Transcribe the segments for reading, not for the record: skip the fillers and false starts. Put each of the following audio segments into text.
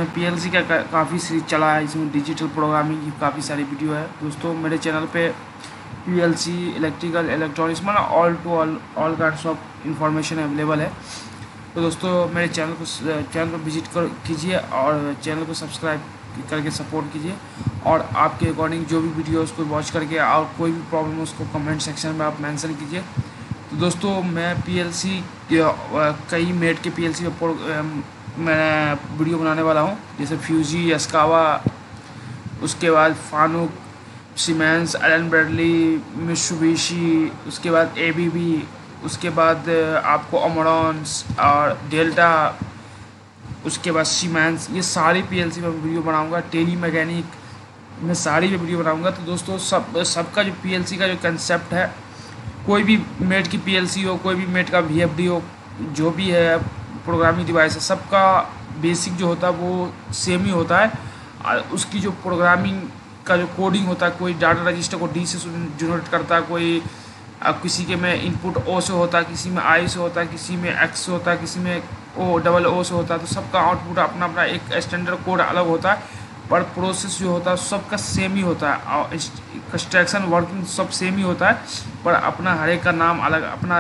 इसमें पीएलसी का काफ़ी सीरीज चला है, इसमें डिजिटल प्रोग्रामिंग की काफ़ी सारी वीडियो है। दोस्तों मेरे चैनल पे पीएलसी, इलेक्ट्रिकल, इलेक्ट्रॉनिक्स में all to all kinds of information available है। तो दोस्तों मेरे चैनल को विजिट कीजिए और चैनल को सब्सक्राइब करके सपोर्ट कीजिए, और आपके अकॉर्डिंग जो भी वीडियो है उसको वॉच करके, और कोई भी प्रॉब्लम है उसको कमेंट सेक्शन में आप मेंशन कीजिए। तो दोस्तों मैं पीएलसी कई मेट के पीएलसी पे मैं वीडियो बनाने वाला हूँ, जैसे फ्यूजी, एस्कावा, उसके बाद Fanuc, Siemens, Allen Bradley, Mitsubishi, उसके बाद एबीबी, उसके बाद आपको अमरॉन्स और डेल्टा, उसके बाद सीमेंस, ये सारी पीएलसी में वीडियो बनाऊंगा। टेली मैकेनिक में सारी में वीडियो बनाऊंगा। तो दोस्तों सबका जो पीएलसी का जो कंसेप्ट है, कोई भी मेट की पीएलसी हो, कोई भी मेट का वीएफडी हो, जो भी है प्रोग्रामिंग डिवाइस है, सबका बेसिक जो होता है वो सेम ही होता है। और उसकी जो प्रोग्रामिंग का जो कोडिंग होता है, कोई डाटा रजिस्टर को डी से जनरेट करता है, कोई किसी के में इनपुट ओ से होता है, किसी में आई से होता है, किसी में एक्स से होता है, किसी में ओ से होता है। तो सबका आउटपुट अपना अपना एक स्टैंडर्ड कोड अलग होता है, पर प्रोसेस जो होता है सबका सेम ही होता है, और कंस्ट्रक्शन वर्किंग सब सेम ही होता है, पर अपना हर एक का नाम अलग, अपना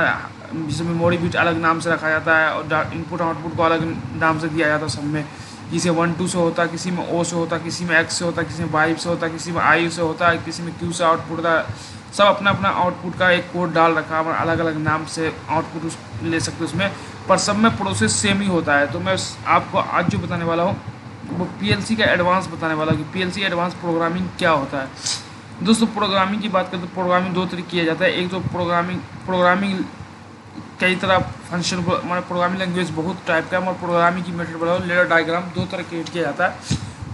जैसे मेमोरी बिट अलग नाम से रखा जाता है, और इनपुट आउटपुट को अलग नाम से दिया जाता है सब में। किसी 1-2 से होता है, किसी में ओ से होता है, किसी में एक्स से होता है, किसी में वाई से होता है, किसी में आई से होता है, किसी में क्यू से आउटपुट होता है। सब अपना अपना आउटपुट का एक कोड डाल रखा है, अलग अलग नाम से आउटपुट ले सकते हो उसमें, पर सब में प्रोसेस सेम ही होता है। तो मैं आपको आज जो बताने वाला हूँ वो पीएलसी का एडवांस बताने वाला हूँ कि पीएलसी एडवांस प्रोग्रामिंग क्या होता है। दोस्तों प्रोग्रामिंग की बात करें तो प्रोग्रामिंग दो तरीके किया जाता है। एक तो प्रोग्रामिंग कई तरह फंक्शन, हमारा प्रोग्रामिंग लैंग्वेज बहुत टाइप का है, और प्रोग्रामिंग की मेथड बोला लेयर डायग्राम दो तरह क्रिएट किया जाता है।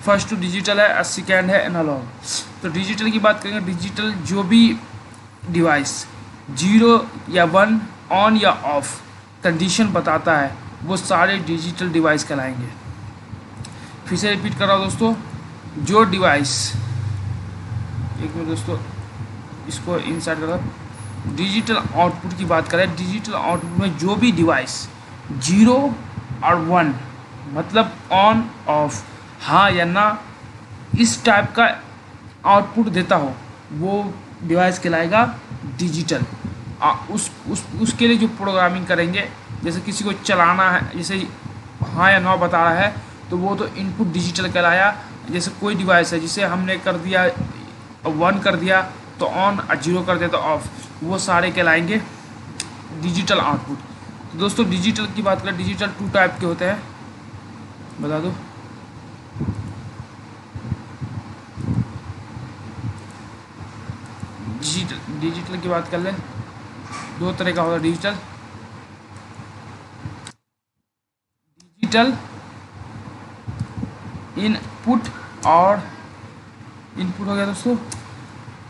फर्स्ट डिजिटल है और सेकेंड है एनालॉग। तो डिजिटल की बात करेंगे, डिजिटल जो भी डिवाइस 0 या 1 ऑन या ऑफ कंडीशन बताता है वो सारे डिजिटल डिवाइस कहलाएंगे। फिर से रिपीट कर रहा हूँ दोस्तों, जो डिवाइस, एक मिनट दोस्तों इसको इंसर्ट कर रहा हूँ। डिजिटल आउटपुट की बात करें, डिजिटल आउटपुट में जो भी डिवाइस 0 और 1 मतलब ऑन ऑफ, हाँ या ना, इस टाइप का आउटपुट देता हो वो डिवाइस कहलाएगा डिजिटल। उसके लिए जो प्रोग्रामिंग करेंगे, जैसे किसी को चलाना है, जैसे हाँ या ना बता रहा है, तो वो तो इनपुट डिजिटल कहलाया। जैसे कोई डिवाइस है जिसे हमने कर दिया 1 कर दिया तो ऑन, और 0 कर दिया तो ऑफ, वो सारे कहलाएंगे डिजिटल आउटपुट। तो दोस्तों डिजिटल की बात करें, डिजिटल 2 टाइप के होते हैं, बता दो। डिजिटल की बात कर ले, 2 तरह का होता है डिजिटल इनपुट, और इनपुट हो गया दोस्तों,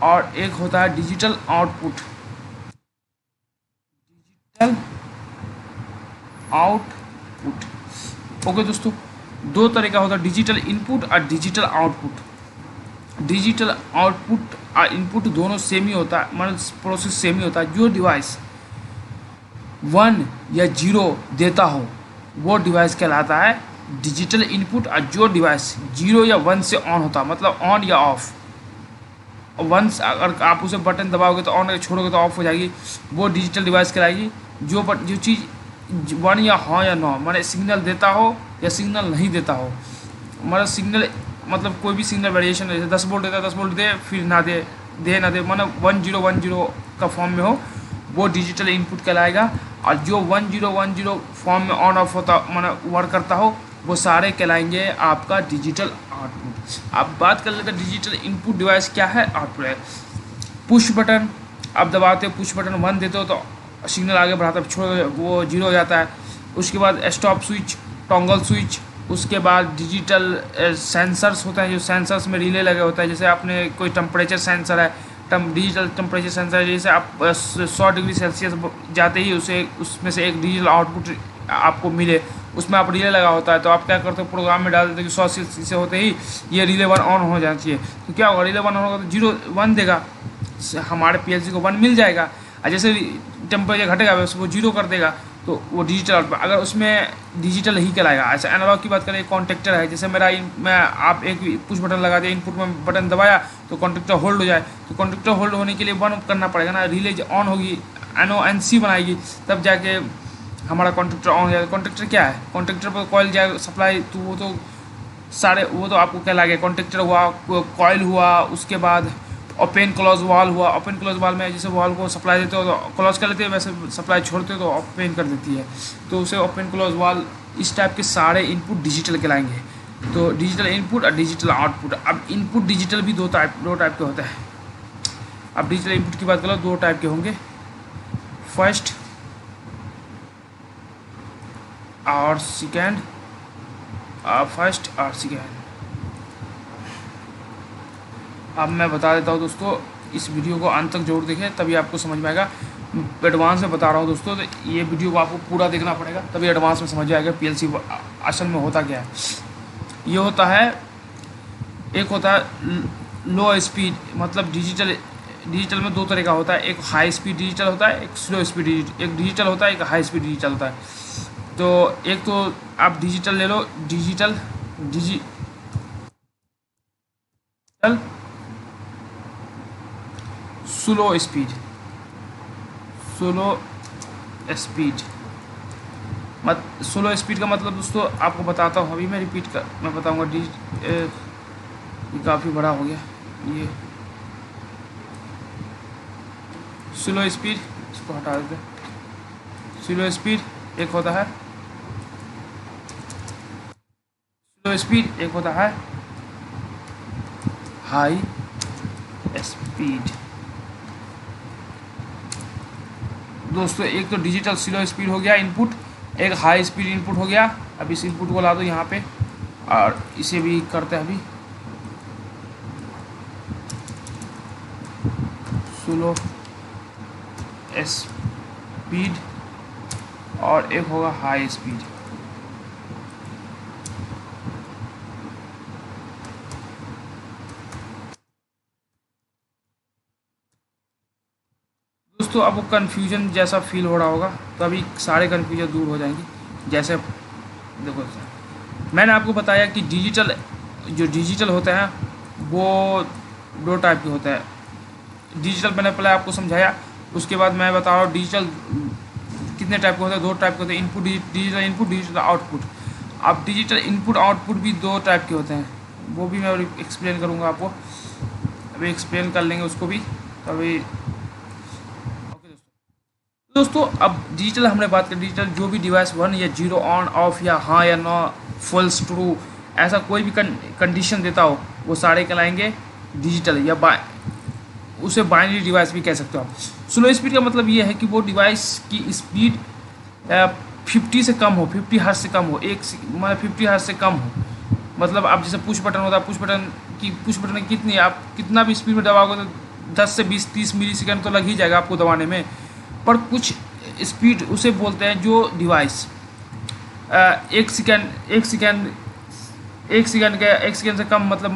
और एक होता है digital output. Digital output okay दोस्तों, 2 तरह का होता है डिजिटल इनपुट और डिजिटल आउटपुट। डिजिटल आउटपुट और इनपुट दोनों सेम ही होता है, मतलब प्रोसेस सेम ही होता है। जो डिवाइस 1 या 0 देता हो वो डिवाइस कहलाता है डिजिटल इनपुट, और जो डिवाइस 0 या 1 से ऑन होता है, मतलब ऑन या ऑफ, वंस अगर आप उसे बटन दबाओगे तो ऑन, छोड़ोगे तो ऑफ हो जाएगी, वो डिजिटल डिवाइस कहलाएगी। जो चीज़ 1 या हाँ या नो, माने सिग्नल देता हो या सिग्नल नहीं देता हो, मतलब सिग्नल मतलब कोई भी सिग्नल वेरिएशन, जैसे 10 वोल्ट देता है 10 वोल्ट दे, फिर ना दे ना दे, मतलब 1010 का फॉर्म में हो, वो डिजिटल इनपुट कहलाएगा। और जो 1010 फॉर्म में ऑन ऑफ होता, मतलब वर्क करता हो, वो सारे कहलाएंगे आपका डिजिटल आउटपुट। आप बात कर लेते हैं डिजिटल इनपुट डिवाइस क्या है, आउटपुट है। पुश बटन आप दबाते हो, पुश बटन 1 देते हो तो सिग्नल आगे बढ़ाता है, छोड़ वो 0 हो जाता है। उसके बाद स्टॉप स्विच, टॉगल स्विच, उसके बाद डिजिटल सेंसर्स होते हैं, जो सेंसर्स में रिले लगे होते हैं, जैसे आपने कोई टेम्परेचर सेंसर है, डिजिटल टेम्परेचर सेंसर, जैसे आप 100 डिग्री सेल्सियस जाते ही उसमें से एक डिजिटल आउटपुट आपको मिले, उसमें आप रिले लगा होता है, तो आप क्या करते हो प्रोग्राम में डाल देते हो कि 100 सेल्सियस से होते ही ये रिले 1 ऑन हो जाना चाहिए। तो क्या होगा, रिले 1 ऑन होगा तो 0 1 देगा, हमारे पीएलसी को 1 मिल जाएगा, और जैसे टेम्परेचर घटेगा उसको 0 कर देगा, तो वो डिजिटल आउटपुट, अगर उसमें डिजिटल ही कहलाएगा। ऐसा एनालॉग की बात करें, कॉन्टेक्टर है, जैसे मैं आप एक पुश बटन लगा दिया, इनपुट में बटन दबाया तो कॉन्टेक्टर होल्ड हो जाए, तो कॉन्टेक्टर होल्ड होने के लिए बंद करना पड़ेगा ना, रिले ऑन होगी, NONC बनाएगी, तब जाके हमारा कॉन्टेक्टर ऑन हो जाएगा। कॉन्टेक्टर क्या है, कॉन्टेक्टर पर कॉइल जाएगा सप्लाई, तो वो तो सारे वो तो आपको क्या लगे, कॉन्टेक्टर हुआ, कॉइल हुआ, उसके बाद ओपन क्लोज वाल हुआ। ओपन क्लोज वाल में जैसे वाल को सप्लाई देते हो तो क्लोज कर लेते हैं, वैसे सप्लाई छोड़ते हो तो ओपन कर देती है, तो उसे ओपन क्लोज वाल। इस टाइप के सारे इनपुट डिजिटल कहलाएंगे। तो डिजिटल इनपुट और डिजिटल आउटपुट। अब इनपुट डिजिटल भी दो टाइप के होते हैं। अब डिजिटल इनपुट की बात करो, दो टाइप के होंगे, फर्स्ट और सेकेंड, फर्स्ट और सेकेंड। अब मैं बता देता हूँ दोस्तों, इस वीडियो को अंत तक जरूर देखें, तभी आपको समझ में आएगा। एडवांस में बता रहा हूँ दोस्तों, तो ये वीडियो को आपको पूरा देखना पड़ेगा, तभी एडवांस में समझ आएगा PLC असल में होता क्या है। ये होता है, एक होता है लो स्पीड, मतलब डिजिटल में दो तरह का होता है, एक हाई स्पीड डिजिटल होता है, एक स्लो स्पीड एक डिजिटल होता है, एक हाई स्पीड डिजिटल होता है। तो एक तो आप डिजिटल ले लो, digital slow speed slow speed का मतलब दोस्तों आपको बताता हूँ, अभी मैं बताऊँगा। ये काफ़ी बड़ा हो गया, ये स्लो स्पीड, इसको हटा देते हैं। स्लो स्पीड एक होता है, स्लो स्पीड एक होता है हाई स्पीड। दोस्तों एक तो डिजिटल स्लो स्पीड हो गया इनपुट, एक हाई स्पीड इनपुट हो गया। अब इस इनपुट को ला दो यहाँ पे, और इसे भी करते हैं अभी स्लो स्पीड, और एक होगा हाई स्पीड। दोस्तों अब वो कन्फ्यूजन जैसा फील हो रहा होगा, तो अभी सारे कन्फ्यूजन दूर हो जाएंगे। जैसे देखो, मैंने आपको बताया कि डिजिटल होते हैं वो दो टाइप के होते हैं। डिजिटल मैंने पहले आपको समझाया, उसके बाद मैं बता रहा हूँ डिजिटल कितने टाइप के होते हैं। दो टाइप के होते हैं, डिजिटल इनपुट, डिजिटल आउटपुट। अब डिजिटल इनपुट आउटपुट भी दो टाइप के होते हैं, वो भी मैं एक्सप्लेन करूँगा आपको, अभी एक्सप्लेन कर लेंगे उसको भी। तो अभी दोस्तों अब डिजिटल हमने बात की, डिजिटल जो भी डिवाइस 1 या 0 ऑन ऑफ या हाँ या नो फॉल्स ट्रू ऐसा कोई भी कंडीशन देता हो, वो सारे कहलाएंगे डिजिटल, या उसे बाइनरी डिवाइस भी कह सकते हो आप। स्लो स्पीड का मतलब ये है कि वो डिवाइस की स्पीड 50 से कम हो, 50 हर्ट्ज से कम हो, मतलब 50 हर्ट्ज से कम हो। मतलब आप जैसे पुश बटन होता है, पुश बटन कितनी, आप कितना भी स्पीड में दबाओगे तो 10 से 20-30 मिली सेकेंड तो लग ही जाएगा आपको दबाने में। पर कुछ स्पीड उसे बोलते हैं जो डिवाइस एक सेकेंड से कम, मतलब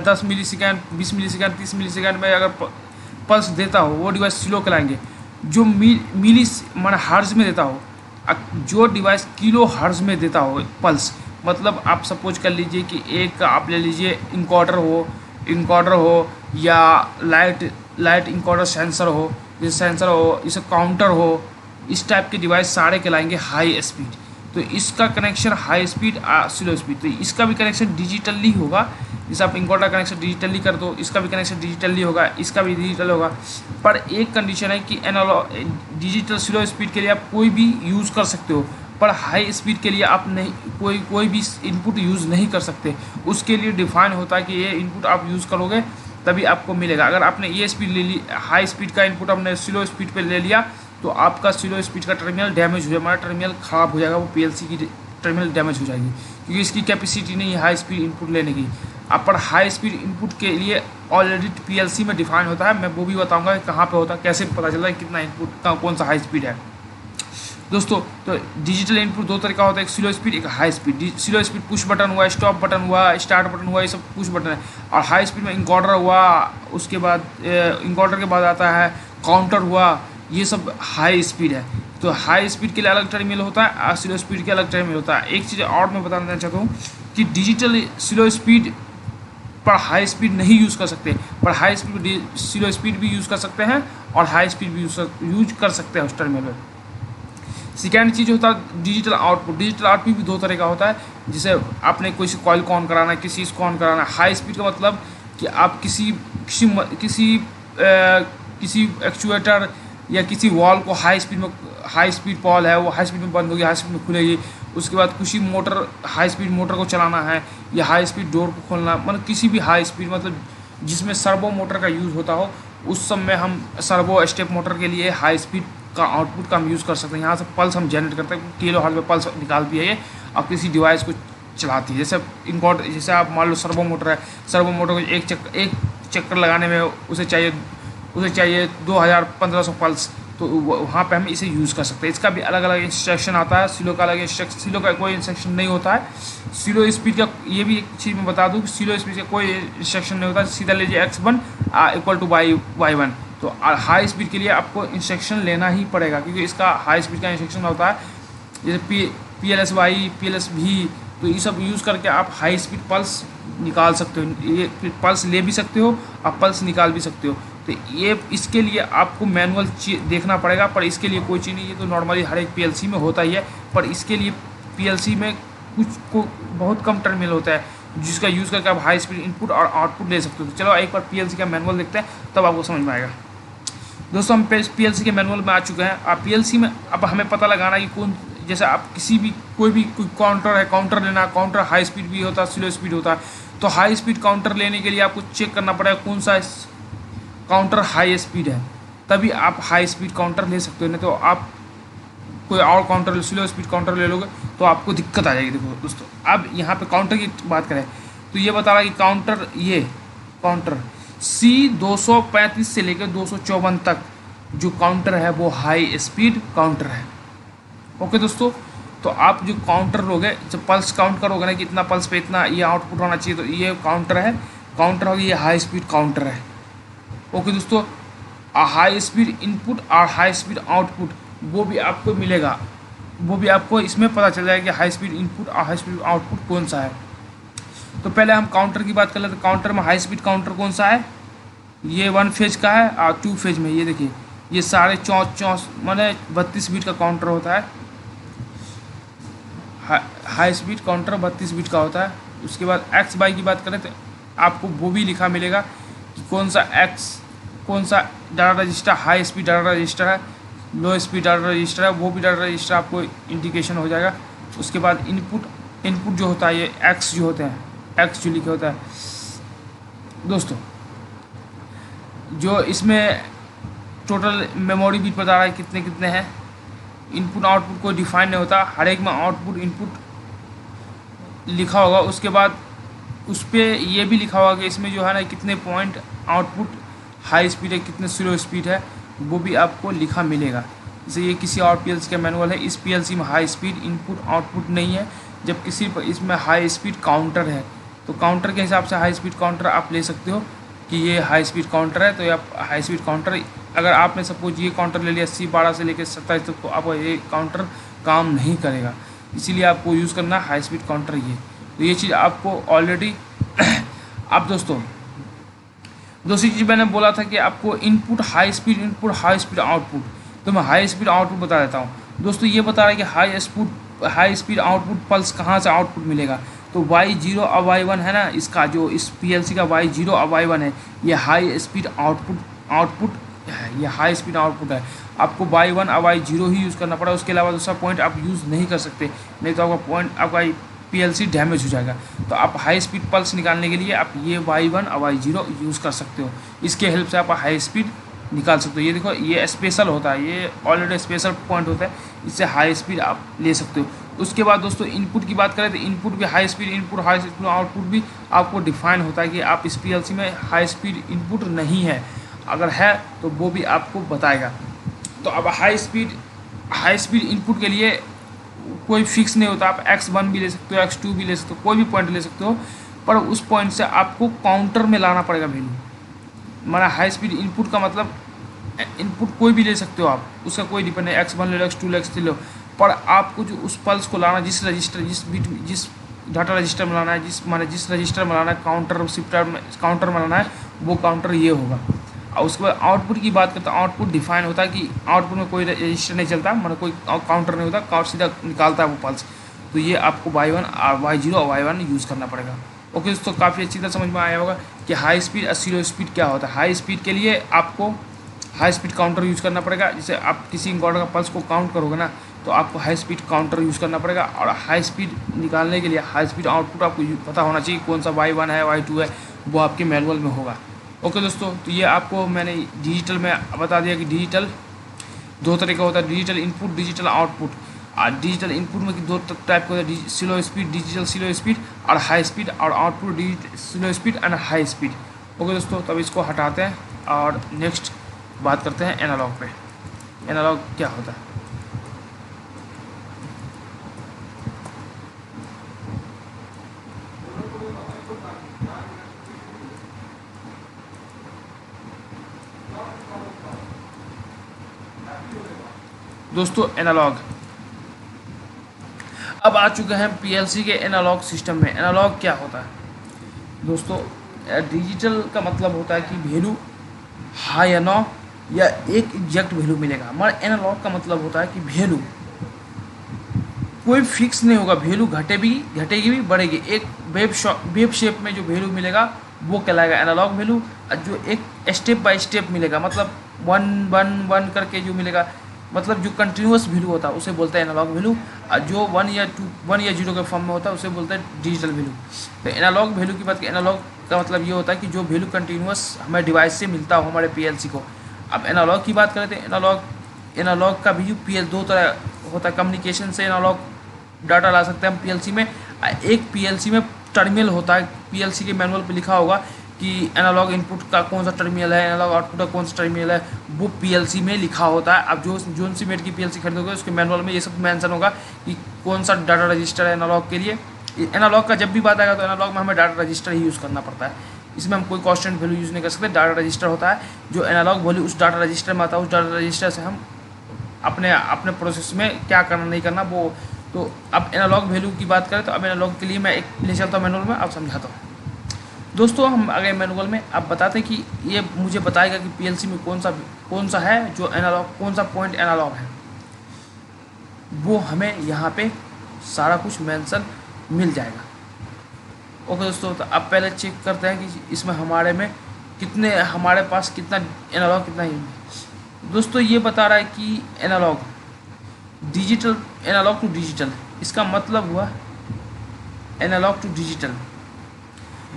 10 मिली सेकेंड, 20 मिली सेकेंड, 30 मिली सेकेंड में अगर पल्स देता हो, वो डिवाइस स्लो कहलाएंगे। जो मिली माना हर्ज में देता हो, जो डिवाइस किलो हर्ज में देता हो पल्स, मतलब आप सपोज कर लीजिए कि एक आप ले लीजिए इंकॉर्डर हो या लाइट इंकॉर्डर सेंसर हो, इसे काउंटर हो, इस टाइप के डिवाइस सारे कहलाएंगे हाई स्पीड। तो इसका connection high speed slow speed, तो इसका भी कनेक्शन डिजिटली होगा। जैसे आप इंकॉर्डर कनेक्शन डिजिटली कर दो, इसका भी कनेक्शन डिजिटली होगा, इसका भी डिजिटल होगा। पर एक कंडीशन है कि डिजिटल स्लो स्पीड के लिए आप कोई भी यूज़ कर सकते हो, पर हाई स्पीड के लिए आप नहीं कोई भी इनपुट यूज़ नहीं कर सकते। उसके लिए डिफाइन होता है कि ये इनपुट आप यूज़ करोगे तभी आपको मिलेगा। अगर आपने ये स्पीड ले ली, हाई स्पीड का इनपुट आपने स्लो स्पीड पे ले लिया, तो आपका स्लो स्पीड का टर्मिनल डैमेज हो जाएगा, हमारा टर्मिनल ख़राब हो जाएगा, वो PLC की टर्मिनल डैमेज हो जाएगी, क्योंकि इसकी कैपेसिटी नहीं है हाई स्पीड इनपुट लेने की। अब पर हाई स्पीड इनपुट के लिए ऑलरेडी PLC में डिफाइन होता है, मैं वो भी बताऊँगा कहाँ पर होता है, कैसे पता चलता है कितना इनपुट का कौन सा हाई स्पीड है दोस्तों। तो डिजिटल इनपुट दो तरह का होता है, एक स्लो स्पीड, एक high speed. Slow speed push button हुआ, स्टॉप बटन हुआ, स्टार्ट बटन हुआ, ये सब पुश बटन है। और हाई स्पीड में इंकॉर्डर हुआ, उसके बाद इंकॉर्डर के बाद आता है काउंटर हुआ, ये सब हाई स्पीड है। तो हाई स्पीड के लिए अलग टर्मिनल होता है, स्लो स्पीड के अलग टर्मिनल होता है। एक चीज़ और मैं बताना चाहता हूँ कि डिजिटल स्लो स्पीड पर हाई स्पीड नहीं यूज़ कर सकते, पर हाई स्पीड स्लो स्पीड भी यूज़ कर सकते हैं और हाई स्पीड भी यूज कर सकते हैं उस टर्मिनल में। सेकेंड चीज़ होता है डिजिटल आउटपुट। डिजिटल आउटपुट भी दो तरह का होता है, जैसे आपने कोई सी कॉइल को ऑन कराना है, किसी इसको ऑन कराना है। हाई स्पीड का मतलब कि आप किसी किसी किसी किसी एक्चुएटर या किसी वॉल को हाई स्पीड में, हाई स्पीड वॉल है वो हाई स्पीड में बंद होगी, हाई स्पीड में खुलेगी। उसके बाद किसी मोटर, हाई स्पीड मोटर को चलाना है या हाई स्पीड डोर को खोलना, मतलब किसी भी हाई स्पीड, मतलब जिसमें सर्वो मोटर का यूज़ होता हो, उस सब में हम सर्वो स्टेप मोटर के लिए हाई स्पीड का आउटपुट का हम यूज़ कर सकते हैं। यहाँ से पल्स हम जनरेट करते हैं, किलो हर्ट्ज में पल्स निकालती है ये, अब किसी डिवाइस को चलाती है। जैसे आप मान लो सर्वो मोटर है, सर्वो मोटर को एक चक्कर लगाने में उसे चाहिए 2500 पल्स, तो वहाँ पे हम इसे यूज़ कर सकते हैं। इसका भी अलग अलग इंस्ट्रक्शन आता है। स्लो का अलग इंस्ट्रक्शन, स्लो का कोई इंस्ट्रक्शन नहीं होता है। स्लो स्पीड का ये भी एक चीज़ मैं बता दूँ कि स्लो स्पीड का कोई इंस्ट्रक्शन नहीं होता है। सीधा लीजिए x1 इक्वल टू y1। तो हाई स्पीड के लिए आपको इंस्ट्रक्शन लेना ही पड़ेगा, क्योंकि इसका हाई स्पीड का इंस्ट्रक्शन होता है, जैसे PLSY PLSV। तो ये सब यूज़ करके आप हाई स्पीड पल्स निकाल सकते हो, ये पल्स ले भी सकते हो, आप पल्स निकाल भी सकते हो। तो ये इसके लिए आपको मैनुअल देखना पड़ेगा, पर इसके लिए कोई चीज़ नहीं, ये तो नॉर्मली हर एक PLC में होता ही है। पर इसके लिए PLC में कुछ को बहुत कम टर्मिनल होता है जिसका यूज़ करके आप हाई स्पीड इनपुट और आउटपुट ले सकते हो। तो चलो एक बार PLC का मैनुअल देखते हैं, तब आपको समझ में आएगा। दोस्तों हम PLC के मैनुअल में आ चुके हैं। आप PLC में अब हमें पता लगाना कि कौन, जैसे आप कोई काउंटर है, काउंटर लेना, काउंटर हाई स्पीड भी होता है, स्लो स्पीड होता है। तो हाई स्पीड काउंटर लेने के लिए आपको चेक करना पड़ेगा कौन सा काउंटर हाई स्पीड है, तभी आप हाई स्पीड काउंटर ले सकते हो। नहीं तो आप कोई और काउंटर, स्लो स्पीड काउंटर ले लोगे तो आपको दिक्कत आ जाएगी। देखो दोस्तों, अब यहाँ पे काउंटर की बात करें तो ये बता रहा है कि काउंटर C235 से लेकर 254 तक जो काउंटर है वो हाई स्पीड काउंटर है। ओके दोस्तों, तो आप जो काउंटर लोगे, जब पल्स काउंट करोगे ना कि इतना पल्स पे इतना ये आउटपुट होना चाहिए, तो ये काउंटर है, काउंटर होगी, ये हाई स्पीड काउंटर है। ओके दोस्तों, हाई स्पीड इनपुट और हाई स्पीड आउटपुट वो भी आपको मिलेगा, वो भी आपको इसमें पता चल जाएगा कि हाई स्पीड इनपुट और हाई स्पीड आउटपुट कौन सा है। तो पहले हम काउंटर की बात कर लेते हैं। काउंटर में हाई स्पीड काउंटर कौन सा है, ये 1 फेज का है और 2 फेज में, ये देखिए ये साढ़े 34 माने 32 बीट का काउंटर होता है। हाई स्पीड काउंटर 32 बीट का होता है। उसके बाद XY की बात करें तो आपको वो भी लिखा मिलेगा कि कौन सा data register high speed data register है, लो स्पीड डाटा रजिस्टर है, वो भी डाटा रजिस्टर आपको इंडिकेशन हो जाएगा। उसके बाद इनपुट जो होता है, ये X जो होते हैं, X जो लिखे होता है दोस्तों, जो इसमें टोटल मेमोरी बीट बता रहा है कितने कितने हैं। इनपुट आउटपुट कोई डिफाइन नहीं होता, हर एक में आउटपुट इनपुट लिखा होगा। उसके बाद उस पर ये भी लिखा होगा कि इसमें जो है ना कितने पॉइंट आउटपुट हाई स्पीड है, कितने स्लो स्पीड है, वो भी आपको लिखा मिलेगा। जैसे ये किसी और PLC का मैनुअल है, इस PLC में हाई स्पीड इनपुट आउटपुट नहीं है, जब किसी इसमें हाई स्पीड काउंटर है, तो काउंटर के हिसाब से हाई स्पीड काउंटर आप ले सकते हो कि ये हाई स्पीड काउंटर है। तो ये आप हाई स्पीड काउंटर, अगर आपने सपोज ये काउंटर ले लिया C12 से लेकर 27 तक, तो आपको ये काउंटर काम नहीं करेगा, इसीलिए आपको यूज़ करना हाई स्पीड काउंटर ये। तो ये चीज़ आपको ऑलरेडी अब दोस्तों दूसरी चीज़ मैंने बोला था कि आपको इनपुट हाई स्पीड आउटपुट, तो मैं हाई स्पीड आउटपुट बता देता हूँ दोस्तों। ये बता रहा है कि हाई स्पीड आउटपुट पल्स कहाँ से आउटपुट मिलेगा, तो Y0 और Y1 है ना, इसका जो इस PLC का Y0 और Y1 है, ये हाई स्पीड आउटपुट है, ये हाई स्पीड आउटपुट है। आपको Y1 और Y0 ही यूज़ करना पड़ा, उसके अलावा दूसरा पॉइंट आप यूज़ नहीं कर सकते, नहीं तो आपका PLC डैमेज हो जाएगा। तो आप हाई स्पीड पल्स निकालने के लिए आप ये Y1 और Y0 यूज़ कर सकते हो, इसके हेल्प से आप हाई स्पीड निकाल सकते हो। ये देखो, ये स्पेशल होता है, ये ऑलरेडी स्पेशल पॉइंट होता है, इससे हाई स्पीड आप ले सकते हो। उसके बाद दोस्तों इनपुट की बात करें तो इनपुट भी high speed input, high speed output भी आपको डिफाइन होता है कि आप इस PLC में हाई स्पीड इनपुट नहीं है, अगर है तो वो भी आपको बताएगा। तो अब हाई स्पीड इनपुट के लिए कोई फिक्स नहीं होता, आप X1 भी ले सकते हो, X2 भी ले सकते हो, कोई भी पॉइंट ले सकते हो, पर उस पॉइंट से आपको काउंटर में लाना पड़ेगा वैल्यू। हमारा हाई स्पीड इनपुट का मतलब इनपुट कोई भी ले सकते हो आप, उसका कोई डिपेंड नहीं, x1 ले लो, x2 ले लो, x3 ले लो, पर आपको जो उस पल्स को लाना, जिस रजिस्टर, जिस डाटा रजिस्टर में लाना है, जिस रजिस्टर में लाना है, काउंटर शिफ्टर में, काउंटर में लाना है, वो काउंटर ये होगा। और उसके बाद आउटपुट की बात करते हैं, आउटपुट डिफाइन होता है कि आउटपुट में कोई रजिस्टर नहीं चलता, मतलब कोई काउंटर नहीं होता, काउंट सीधा निकालता है वो पल्स। तो ये आपको y1 और y0 और y1 यूज़ करना पड़ेगा। ओके दोस्तों, काफ़ी अच्छी तरह समझ में आया होगा कि हाई स्पीड और स्लो स्पीड क्या होता है। हाई स्पीड के लिए आपको हाई स्पीड काउंटर यूज़ करना पड़ेगा। जैसे आप किसी इंकॉर्डर का पल्स को काउंट करोगे ना, तो आपको हाई स्पीड काउंटर यूज़ करना पड़ेगा। और हाई स्पीड निकालने के लिए हाई स्पीड आउटपुट आपको पता होना चाहिए कौन सा y1 है, y2 है, वो आपके मैनुअल में होगा। ओके दोस्तों, तो ये आपको मैंने डिजिटल में बता दिया कि डिजिटल दो तरह का होता है, डिजिटल इनपुट, डिजिटल आउटपुट। और डिजिटल इनपुट में दो टाइप का होता है, slow speed, digital slow speed, और हाई स्पीड, और output digital slow speed and high speed. Okay दोस्तों, तब इसको हटाते हैं और नेक्स्ट बात करते हैं एनालॉग पे। एनालॉग क्या होता है? दोस्तों एनालॉग, अब आ चुके हैं पीएलसी के एनालॉग सिस्टम में। एनालॉग क्या होता है दोस्तों? डिजिटल का मतलब होता है कि वैल्यू हाई या नो या एक एग्जैक्ट वैल्यू मिलेगा, मगर एनालॉग का मतलब होता है कि वैल्यू कोई फिक्स नहीं होगा, वैल्यू घटेगी भी बढ़ेगी। एक वेव शेप में जो वैल्यू मिलेगा वो कहलाएगा एनालॉग वैल्यू। जो एक स्टेप बाय स्टेप मिलेगा, मतलब 1 1 1 करके जो मिलेगा, मतलब जो कंटिन्यूस वैल्यू होता है उसे बोलते हैं एनालॉग वैल्यू। और जो 1 या 2 1 या 0 के फॉर्म में होता है उसे बोलते हैं डिजिटल वैल्यू। तो एनालॉग वैल्यू की बात करें, एनालॉग का मतलब ये होता है कि जो वैल्यू कंटिन्यूस हमें डिवाइस से मिलता हो हमारे पीएलसी को। अब एनालॉग की बात करें तो एनालॉग का भी दो तरह होता है। कम्युनिकेशन से एनालॉग डाटा ला सकते हैं हम पीएलसी में। एक पीएलसी में टर्मिनल होता है, पीएलसी के मैनुअल पे लिखा होगा कि एनालॉग इनपुट का कौन सा टर्मिनल है, एनालॉग आउटपुट का कौन सा टर्मिनल है, वो पीएलसी में लिखा होता है। अब जो सी मेड की पीएलसी खरीदोगे उसके मैनुअल में ये सब मेंशन होगा कि कौन सा डाटा रजिस्टर है एनालॉग के लिए। एनालॉग का जब भी बात आएगा तो एनालॉग में हमें डाटा रजिस्टर ही यूज़ करना पड़ता है। इसमें हम कोई कांस्टेंट वैल्यू यूज़ नहीं कर सकते। डाटा रजिस्टर होता है, जो एनालॉग वैल्यू उस डाटा रजिस्टर में आता है, उस डाटा रजिस्टर से हम अपने प्रोसेस में क्या करना नहीं करना वो। तो अब एनालॉग वैल्यू की बात करें तो अब एनालॉग के लिए मैं एक ले चलता हूँ मैनुअल में, अब समझाता हूँ। दोस्तों हम अगर मैनुअल में अब बताते हैं कि ये मुझे बताएगा कि पीएलसी में कौन सा है जो एनालॉग, कौन सा पॉइंट एनालॉग है, वो हमें यहाँ पे सारा कुछ मेंशन मिल जाएगा। ओके दोस्तों, तो अब पहले चेक करते हैं कि इसमें हमारे पास कितना एनालॉग कितना है। दोस्तों ये बता रहा है कि एनालॉग टू डिजिटल, इसका मतलब हुआ एनालॉग टू डिजिटल।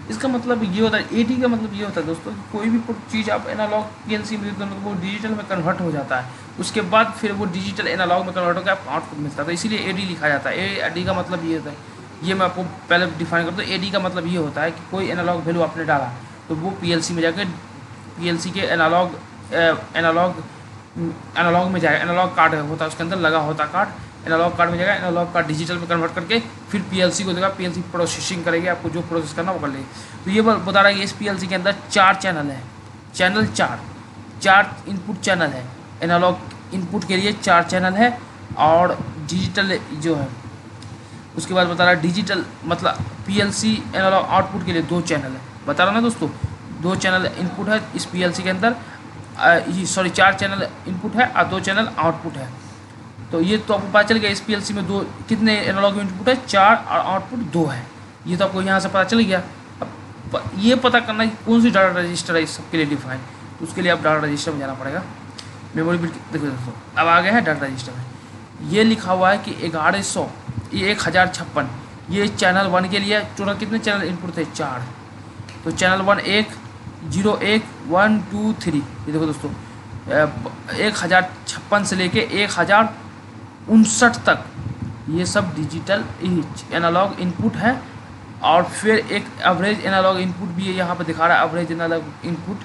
इसका मतलब ये होता है, एडी का मतलब ये होता है दोस्तों कि कोई भी चीज़ आप एनालॉग पीएलसी में देते हो तो वो डिजिटल में कन्वर्ट हो जाता है, उसके बाद फिर वो डिजिटल एनालॉग में कन्वर्ट होकर आपको आउटपुट मिलता है। तो इसीलिए एडी लिखा जाता है। एडी का मतलब ये होता है, ये मैं आपको पहले डिफाइन करता हूँ। एडी का मतलब ये होता है कि कोई एनालॉग वैल्यू आपने डाला तो वो पीएलसी में जाकर पीएलसी के एनालॉग में जाएगा। एनालॉग कार्ड होता है उसके अंदर लगा होता है कार्ड, एनालॉग कार्ड में जाएगा, एनालॉग कार्ड डिजिटल में कन्वर्ट करके फिर पीएलसी को देगा, पीएलसी प्रोसेसिंग करेगी, आपको जो प्रोसेस करना वो कर लेगी। तो ये बता रहा है कि इस पीएलसी के अंदर 4 चैनल है, चार इनपुट चैनल है। एनालॉग इनपुट के लिए 4 चैनल है और डिजिटल जो है उसके बाद बता रहा है डिजिटल मतलब पीएलसी एनालॉग आउटपुट के लिए 2 चैनल है। बता रहा ना दोस्तों, 2 चैनल इनपुट है इस पीएलसी के अंदर, 4 चैनल इनपुट है और 2 चैनल आउटपुट है। तो ये तो आपको पता चल गया इस पीएलसी में कितने एनालॉग इनपुट है, 4 और आउटपुट 2 है। ये तो आपको यहाँ से पता चल गया। अब ये पता करना है कि कौन सी डाटा रजिस्टर है इस सबके लिए डिफाइन, तो उसके लिए आप डाटा रजिस्टर में जाना पड़ेगा। मेमोरी बिट देखो दोस्तों, अब आ गया है डाटा रजिस्टर में। ये लिखा हुआ है कि 1100 ये 1056, ये चैनल 1 के लिए टोटल कितने चैनल इनपुट थे, 4। तो चैनल 1 1 0 1 1 2 3, ये देखो दोस्तों 1056 से लेके 1059 तक ये सब डिजिटल एनालॉग इनपुट है। और फिर एक एवरेज एनालॉग इनपुट भी है, यहाँ पे दिखा रहा है एवरेज एनालॉग इनपुट।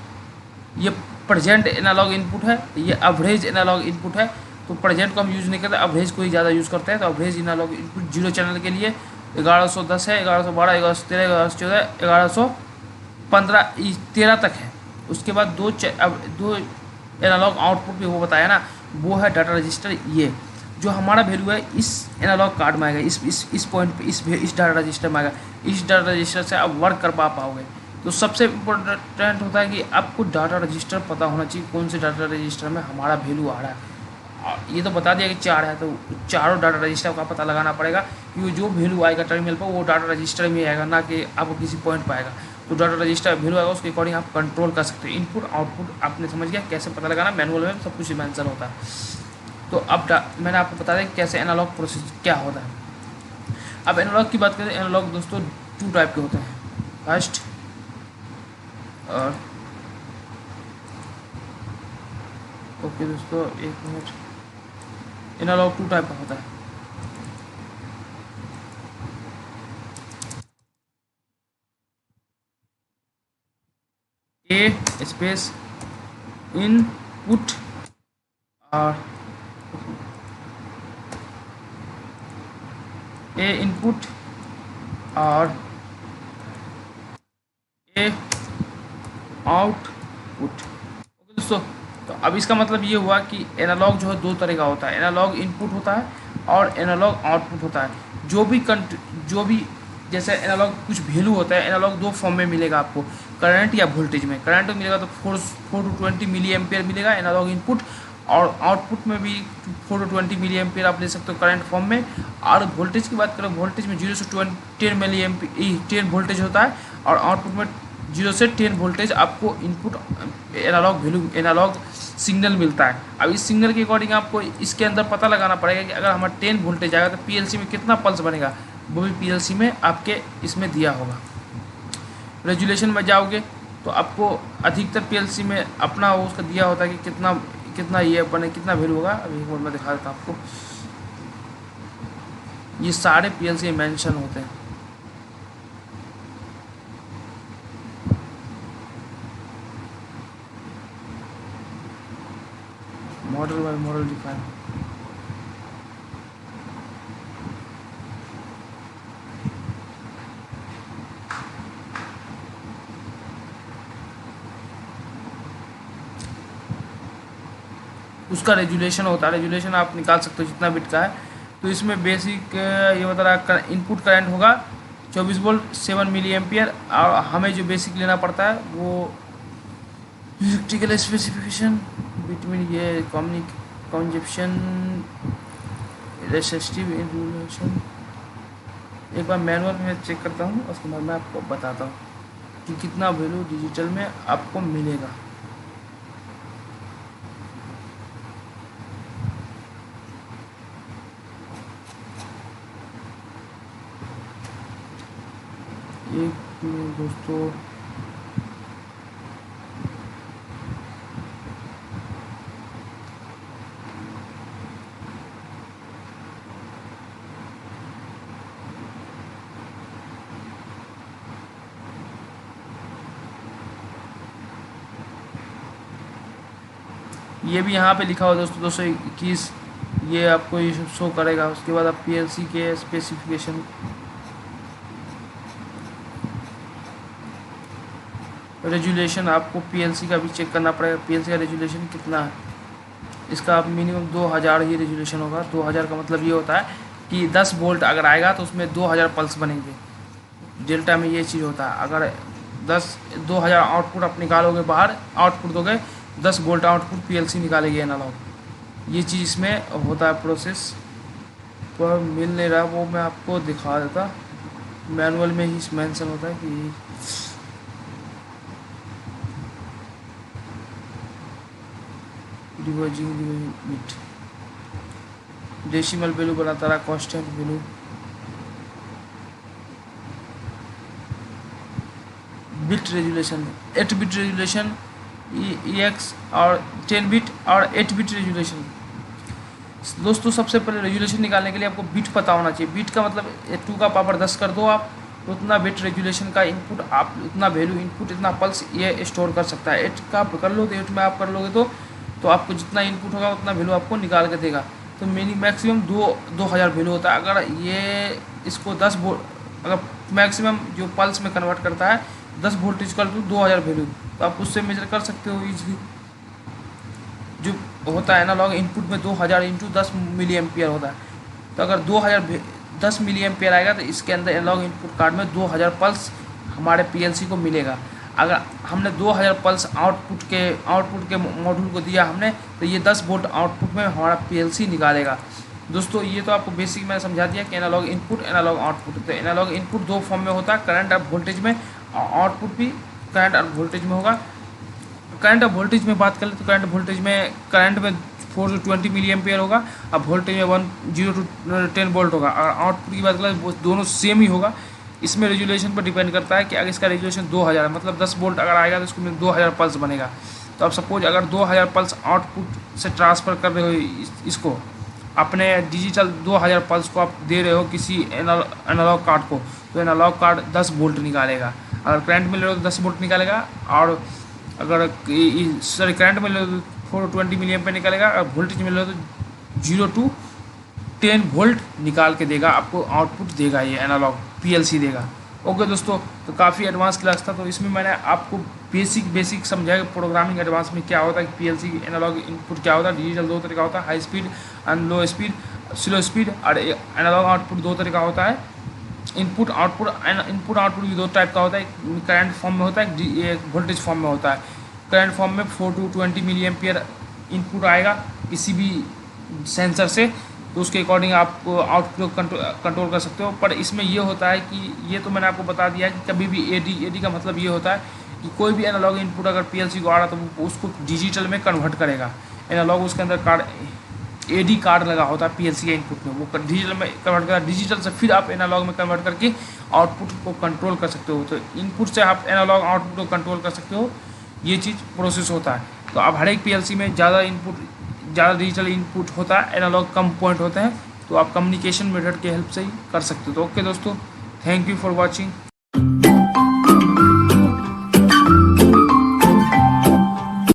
ये प्रेजेंट एनालॉग इनपुट है, ये एवरेज एनालॉग इनपुट है। तो प्रेजेंट को हम यूज़ नहीं करते, एवरेज को ही ज़्यादा यूज़ करते हैं। तो एवरेज एनालॉग इनपुट 0 चैनल के लिए 1110 है, 1112, 1113, 1114, 1115, 13 तक है। उसके बाद दो एनालॉग आउटपुट भी वो बताया ना, वो है डाटा रजिस्टर। ये जो हमारा वैल्यू है इस एनालॉग कार्ड में आएगा, इस पॉइंट पे, इस डाटा रजिस्टर में आएगा। इस डाटा रजिस्टर से आप वर्क कर पाओगे। तो सबसे इम्पोर्टेंट होता है कि आपको डाटा रजिस्टर पता होना चाहिए, कौन से डाटा रजिस्टर में हमारा वैल्यू आ रहा है। ये तो बता दिया कि 4 है, तो चारों डाटा रजिस्टर का पता लगाना पड़ेगा कि जो वैल्यू आएगा टर्मिनल पर वो डाटा रजिस्टर में आएगा, ना कि आपको किसी पॉइंट पर आएगा। तो डाटा रजिस्टर वैल्यू आएगा, उसके अकॉर्डिंग आप कंट्रोल कर सकते हो। इनपुट आउटपुट आपने समझ गया कैसे पता लगाना, मैनुअल में सब कुछ मेंशन होता है। तो अब मैंने आपको बता दिया कैसे एनालॉग प्रोसेस क्या होता है। अब एनालॉग की बात करें, एनालॉग दोस्तों 2 टाइप के होते हैं। फर्स्ट और ओके दोस्तों, 1 मिनट। एनालॉग 2 टाइप का होता है। ए स्पेस इनपुट और ए इनपुट और ए आउटपुट। ओके दोस्तों, तो अब इसका मतलब ये हुआ कि एनालॉग जो है 2 तरह का होता है। एनालॉग इनपुट होता है और एनालॉग आउटपुट होता है। जो भी जैसे एनालॉग कुछ वैल्यू होता है, एनालॉग 2 फॉर्म में मिलेगा आपको, करंट या वोल्टेज में। करंट में मिलेगा तो 4 to 20 मिली एम्पियर मिलेगा एनालॉग इनपुट, और आउटपुट में भी 4 to 20 मिली एम्पियर आप ले सकते हो करंट फॉर्म में। और वोल्टेज की बात करें, वोल्टेज में 0 से 10 मिली एम्पियर 10 वोल्टेज होता है, और आउटपुट में 0 से 10 वोल्टेज आपको input analog value analog signal मिलता है। अब इस सिग्नल के अकॉर्डिंग आपको इसके अंदर पता लगाना पड़ेगा कि अगर हमारा 10 वोल्टेज आएगा तो पीएलसी में कितना पल्स बनेगा, वो भी पीएलसी में आपके इसमें दिया होगा। रेजुलेशन में जाओगे तो आपको अधिकतर पीएलसी में अपना उसका दिया होता है कि कितना ये बने, कितना वैल्यू होगा। अभी एक मिनट में दिखा देता हूँ आपको। ये सारे पीएलसी में मेंशन होते हैं। Model by model define. उसका रेजुलेशन होता है, रेजुलेशन आप निकाल सकते हो जितना बिट का है। तो इसमें बेसिक ये बता रहा है इनपुट करंट होगा 24 वोल्ट 7 मिली एम्पियर, और हमें जो बेसिक लेना पड़ता है वो इलेक्ट्रिकल स्पेसिफिकेशन बिटवीन ये कंजप्शन रेसिस्टिव रेजुलेशन। एक बार मैनुअल में चेक करता हूँ, उसके बाद मैं आपको बताता हूँ कि कितना वैल्यू डिजिटल में आपको मिलेगा। एक दोस्तों ये भी यहाँ पे लिखा हुआ दोस्तों 221, ये आपको ये शो करेगा। उसके बाद आप पीएलसी के स्पेसिफिकेशन, रेजुलेशन आपको पीएलसी का भी चेक करना पड़ेगा, पीएलसी का रेजुलेशन कितना है। इसका आप मिनिमम 2000 ही रेजुलेशन होगा। 2000 का मतलब ये होता है कि 10 वोल्ट अगर आएगा तो उसमें 2000 पल्स बनेंगे। डेल्टा में ये चीज़ होता है। अगर 2000 आउटपुट आप निकालोगे बाहर, आउटपुट दोगे 10 वोल्ट आउटपुट पीएलसी निकालेगी एनालॉग। ये चीज़ इसमें होता है प्रोसेस। पर मिल नहीं रहा, वो मैं आपको दिखा देता। मैनुअल में ही मेंशन होता है कि डिवाइजिंग बिट, डेसिमल वैल्यू बनाता रहा, constant value, bit resolution, 8 bit resolution, EX और 10 बिट और 8 बिट रेजुलेशन। दोस्तों सबसे पहले रेजुलेशन निकालने के लिए आपको बिट पता होना चाहिए। बिट का मतलब 2 का पावर 10 कर दो आप, तो उतना बिट रेजुलेशन का इनपुट आप उतना वैल्यू इनपुट इतना पल्स ये स्टोर कर सकता है। 8 का आप कर लो तो 8 में आप कर लोगे तो आपको जितना इनपुट होगा उतना वैल्यू आपको निकाल के देगा। तो मैक्सिमम 2000 वैल्यू होता है। अगर ये इसको 10 वोल्ट अगर मैक्सिमम जो पल्स में कन्वर्ट करता है 10 वोल्टेज कर दो 2000 वैल्यू, तो आप उससे मेजर कर सकते हो ईजिली। होता है एनालॉग इनपुट में 2000 इंटू 10 मिली एम्पियर होता है। तो अगर 2000 10 मिली एम्पियर आएगा तो इसके अंदर एनालॉग इनपुट कार्ड में 2000 पल्स हमारे पीएलसी को मिलेगा। अगर हमने 2000 पल्स आउटपुट के मॉड्यूल को दिया हमने, तो ये 10 वोल्ट आउटपुट में हमारा पीएलसी निकालेगा। दोस्तों ये तो आपको बेसिक मैंने समझा दिया कि एनालॉग इनपुट एनालॉग आउटपुट। तो एनालॉग इनपुट दो फॉर्म में होता है, करंट और वोल्टेज में, आउटपुट भी करंट और वोल्टेज में होगा। करंट और वोल्टेज में बात करें तो करंट में 4 से 20 मिली एम्पियर होगा और वोल्टेज में 10 to 10 वोल्ट होगा। और आउटपुट की बात करें वो दोनों सेम ही होगा। इसमें रेजुलेशन पर डिपेंड करता है कि अगर इसका रेजुलेशन 2000 मतलब 10 वोल्ट अगर आएगा तो इसको 2000 पल्स बनेगा। तो अब सपोज अगर 2000 पल्स आउटपुट से ट्रांसफ़र कर रहे हो इसको अपने डिजिटल 2000 पल्स को आप दे रहे हो किसी एनालॉग कार्ड को, तो एनालॉग कार्ड 10 वोल्ट निकालेगा। अगर करंट मिल रहा हो तो 10 वोल्ट निकालेगा, और अगर करंट मिल रहा हो तो 4 to 20 मिली एम्पियर निकालेगा। और वोल्टेज मिल रहा हो तो 0 to 10 वोल्ट निकाल के देगा, आपको आउटपुट देगा, ये एनालॉग पीएलसी देगा। ओके दोस्तों, तो काफ़ी एडवांस क्लास था, तो इसमें मैंने आपको बेसिक समझाया कि प्रोग्रामिंग एडवांस में क्या होता है, कि पीएलसी एनालॉग इनपुट क्या होता है। डिजिटल दो तरह का होता है, high speed and low speed, slow speed. और एनालॉग आउटपुट दो तरह का होता है, इनपुट आउटपुट भी दो टाइप का होता है, एक करंट फॉर्म में होता है, एक वोल्टेज फॉर्म में होता है। करंट फॉर्म में 4 to 20 मिली एम्पियर इनपुट आएगा किसी भी सेंसर से, तो उसके अकॉर्डिंग आप आउटपुट कंट्रोल कर सकते हो। पर इसमें ये होता है कि ये तो मैंने आपको बता दिया कि कभी भी एडी का मतलब ये होता है कि कोई भी एनालॉग इनपुट अगर पीएलसी को आ रहा तो वो उसको डिजिटल में कन्वर्ट करेगा। एनालॉग उसके अंदर एडी कार्ड लगा होता है पीएलसी के इनपुट में, वो डिजिटल में कन्वर्ट करेगा। डिजिटल से फिर आप एनालॉग में कन्वर्ट करके आउटपुट को कंट्रोल कर सकते हो। तो इनपुट से आप एनालॉग आउटपुट को कंट्रोल कर सकते हो, ये चीज़ प्रोसेस होता है। तो अब हर एक पीएलसी में ज़्यादा डिजिटल इनपुट होता है, एनालॉग कम पॉइंट होते हैं, तो आप कम्युनिकेशन मेथड के हेल्प से ही कर सकते हो। तो ओके दोस्तों, थैंक यू फॉर वॉचिंग।